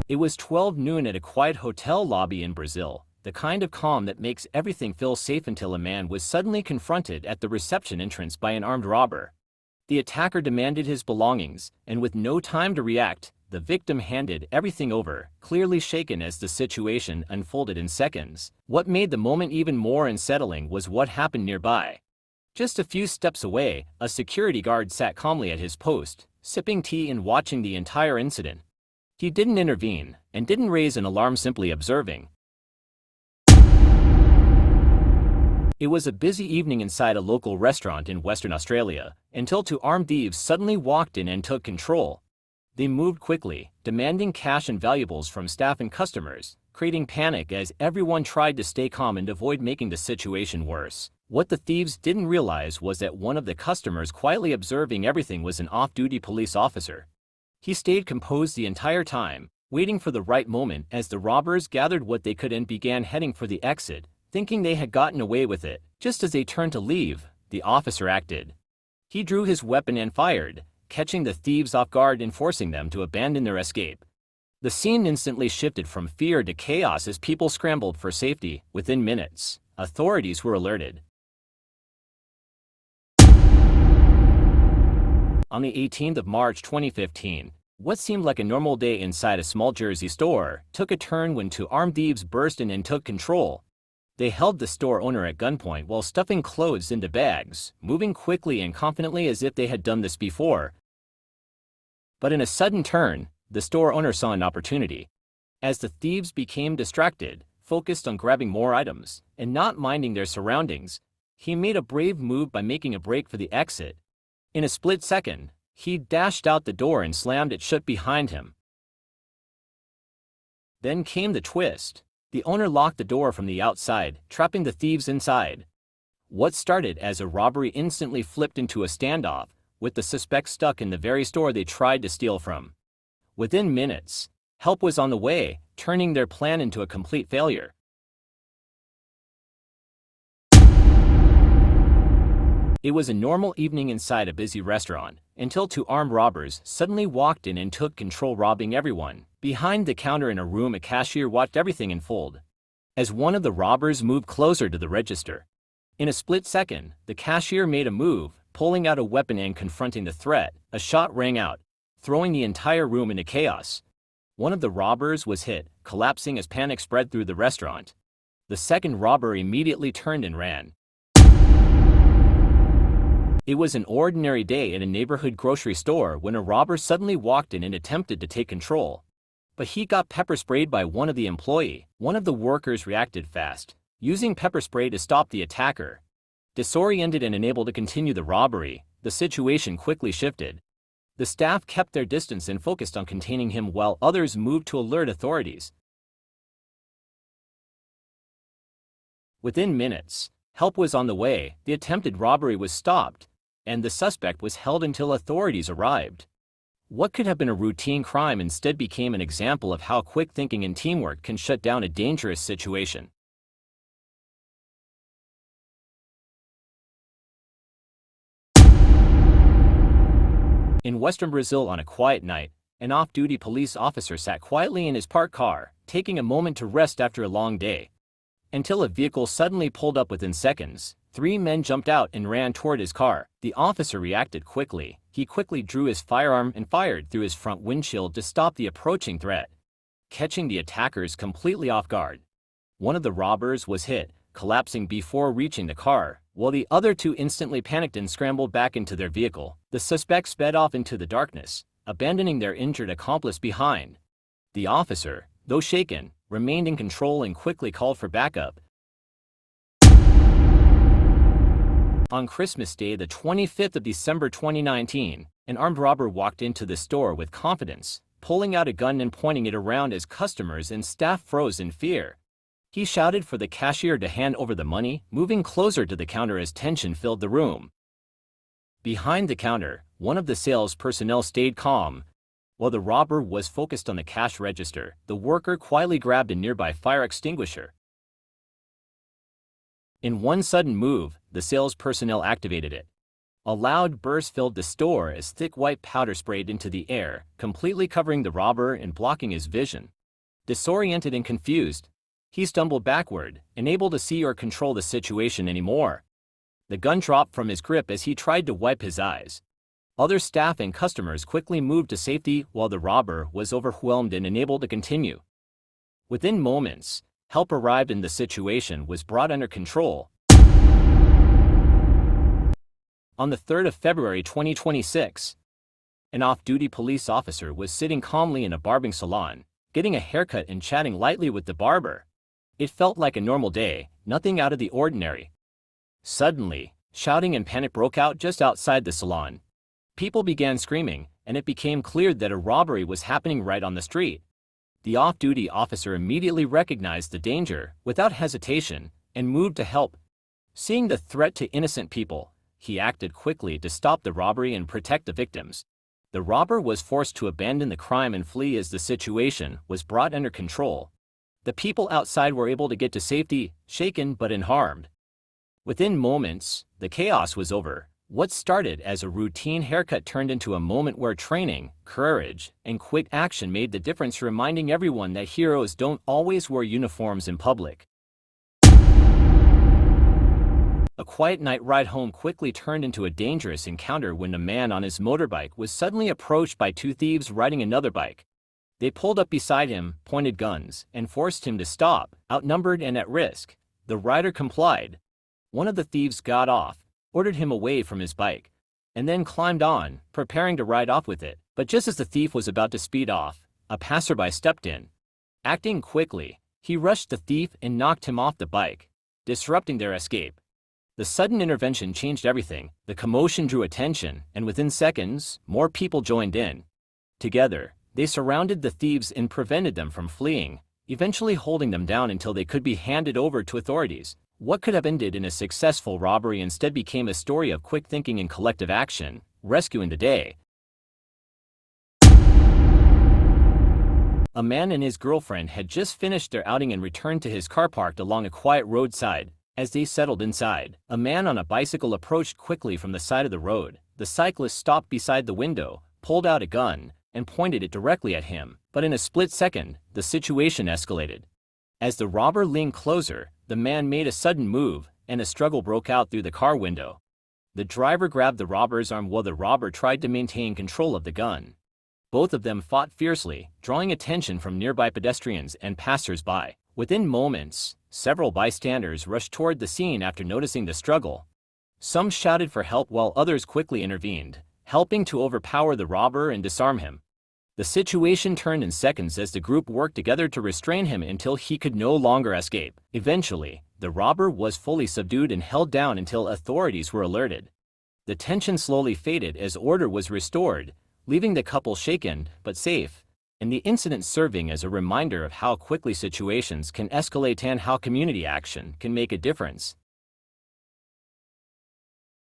It was 12 noon at a quiet hotel lobby in Brazil, the kind of calm that makes everything feel safe until a man was suddenly confronted at the reception entrance by an armed robber. The attacker demanded his belongings, and with no time to react, the victim handed everything over, clearly shaken as the situation unfolded in seconds. What made the moment even more unsettling was what happened nearby. Just a few steps away, a security guard sat calmly at his post, sipping tea and watching the entire incident. He didn't intervene, and didn't raise an alarm, simply observing. It was a busy evening inside a local restaurant in Western Australia, until two armed thieves suddenly walked in and took control. They moved quickly, demanding cash and valuables from staff and customers, creating panic as everyone tried to stay calm and avoid making the situation worse. What the thieves didn't realize was that one of the customers quietly observing everything was an off-duty police officer. He stayed composed the entire time, waiting for the right moment as the robbers gathered what they could and began heading for the exit, thinking they had gotten away with it. Just as they turned to leave, the officer acted. He drew his weapon and fired, catching the thieves off guard and forcing them to abandon their escape. The scene instantly shifted from fear to chaos as people scrambled for safety. Within minutes, authorities were alerted. On the 18th of March 2015, what seemed like a normal day inside a small Jersey store took a turn when two armed thieves burst in and took control. They held the store owner at gunpoint while stuffing clothes into bags, moving quickly and confidently as if they had done this before. But in a sudden turn, the store owner saw an opportunity. As the thieves became distracted, focused on grabbing more items, and not minding their surroundings, he made a brave move by making a break for the exit. In a split second, he dashed out the door and slammed it shut behind him. Then came the twist. The owner locked the door from the outside, trapping the thieves inside. What started as a robbery instantly flipped into a standoff, with the suspects stuck in the very store they tried to steal from. Within minutes, help was on the way, turning their plan into a complete failure. It was a normal evening inside a busy restaurant, until two armed robbers suddenly walked in and took control, robbing everyone. Behind the counter in a room, a cashier watched everything unfold. As one of the robbers moved closer to the register, in a split second, the cashier made a move, pulling out a weapon and confronting the threat. A shot rang out, throwing the entire room into chaos. One of the robbers was hit, collapsing as panic spread through the restaurant. The second robber immediately turned and ran. It was an ordinary day in a neighborhood grocery store when a robber suddenly walked in and attempted to take control. But he got pepper sprayed by one of the employees. One of the workers reacted fast, using pepper spray to stop the attacker. Disoriented and unable to continue the robbery, the situation quickly shifted. The staff kept their distance and focused on containing him while others moved to alert authorities. Within minutes, help was on the way, the attempted robbery was stopped, and the suspect was held until authorities arrived. What could have been a routine crime instead became an example of how quick thinking and teamwork can shut down a dangerous situation. In western Brazil on a quiet night, an off-duty police officer sat quietly in his parked car, taking a moment to rest after a long day. Until a vehicle suddenly pulled up. Within seconds, three men jumped out and ran toward his car. The officer reacted quickly. He quickly drew his firearm and fired through his front windshield to stop the approaching threat, catching the attackers completely off guard. One of the robbers was hit, collapsing before reaching the car, while the other two instantly panicked and scrambled back into their vehicle. The suspects sped off into the darkness, abandoning their injured accomplice behind. The officer, though shaken, remained in control and quickly called for backup. On Christmas Day, the 25th of December 2019, an armed robber walked into the store with confidence, pulling out a gun and pointing it around as customers and staff froze in fear. He shouted for the cashier to hand over the money, moving closer to the counter as tension filled the room. Behind the counter, one of the sales personnel stayed calm. While the robber was focused on the cash register, the worker quietly grabbed a nearby fire extinguisher. In one sudden move, the sales personnel activated it. A loud burst filled the store as thick white powder sprayed into the air, completely covering the robber and blocking his vision. Disoriented and confused, he stumbled backward, unable to see or control the situation anymore. The gun dropped from his grip as he tried to wipe his eyes. Other staff and customers quickly moved to safety while the robber was overwhelmed and unable to continue. Within moments, help arrived and the situation was brought under control. On the 3rd of February 2026, an off-duty police officer was sitting calmly in a barbing salon, getting a haircut and chatting lightly with the barber. It felt like a normal day, nothing out of the ordinary. Suddenly, shouting and panic broke out just outside the salon. People began screaming, and it became clear that a robbery was happening right on the street. The off-duty officer immediately recognized the danger, without hesitation, and moved to help. Seeing the threat to innocent people, he acted quickly to stop the robbery and protect the victims. The robber was forced to abandon the crime and flee as the situation was brought under control. The people outside were able to get to safety, shaken but unharmed. Within moments, the chaos was over. What started as a routine haircut turned into a moment where training, courage, and quick action made the difference, reminding everyone that heroes don't always wear uniforms in public. A quiet night ride home quickly turned into a dangerous encounter when a man on his motorbike was suddenly approached by two thieves riding another bike. They pulled up beside him, pointed guns, and forced him to stop. Outnumbered and at risk, the rider complied. One of the thieves got off, ordered him away from his bike, and then climbed on, preparing to ride off with it. But just as the thief was about to speed off, a passerby stepped in. Acting quickly, he rushed the thief and knocked him off the bike, disrupting their escape. The sudden intervention changed everything. The commotion drew attention, and within seconds, more people joined in. Together, they surrounded the thieves and prevented them from fleeing, eventually holding them down until they could be handed over to authorities. What could have ended in a successful robbery instead became a story of quick thinking and collective action, rescuing the day. A man and his girlfriend had just finished their outing and returned to his car parked along a quiet roadside. As they settled inside, a man on a bicycle approached quickly from the side of the road. The cyclist stopped beside the window, pulled out a gun, and pointed it directly at him. But in a split second, the situation escalated. As the robber leaned closer, the man made a sudden move, and a struggle broke out through the car window. The driver grabbed the robber's arm while the robber tried to maintain control of the gun. Both of them fought fiercely, drawing attention from nearby pedestrians and passers-by. Within moments, several bystanders rushed toward the scene after noticing the struggle. Some shouted for help while others quickly intervened, helping to overpower the robber and disarm him. The situation turned in seconds as the group worked together to restrain him until he could no longer escape. Eventually, the robber was fully subdued and held down until authorities were alerted. The tension slowly faded as order was restored, leaving the couple shaken but safe, and the incident serving as a reminder of how quickly situations can escalate and how community action can make a difference.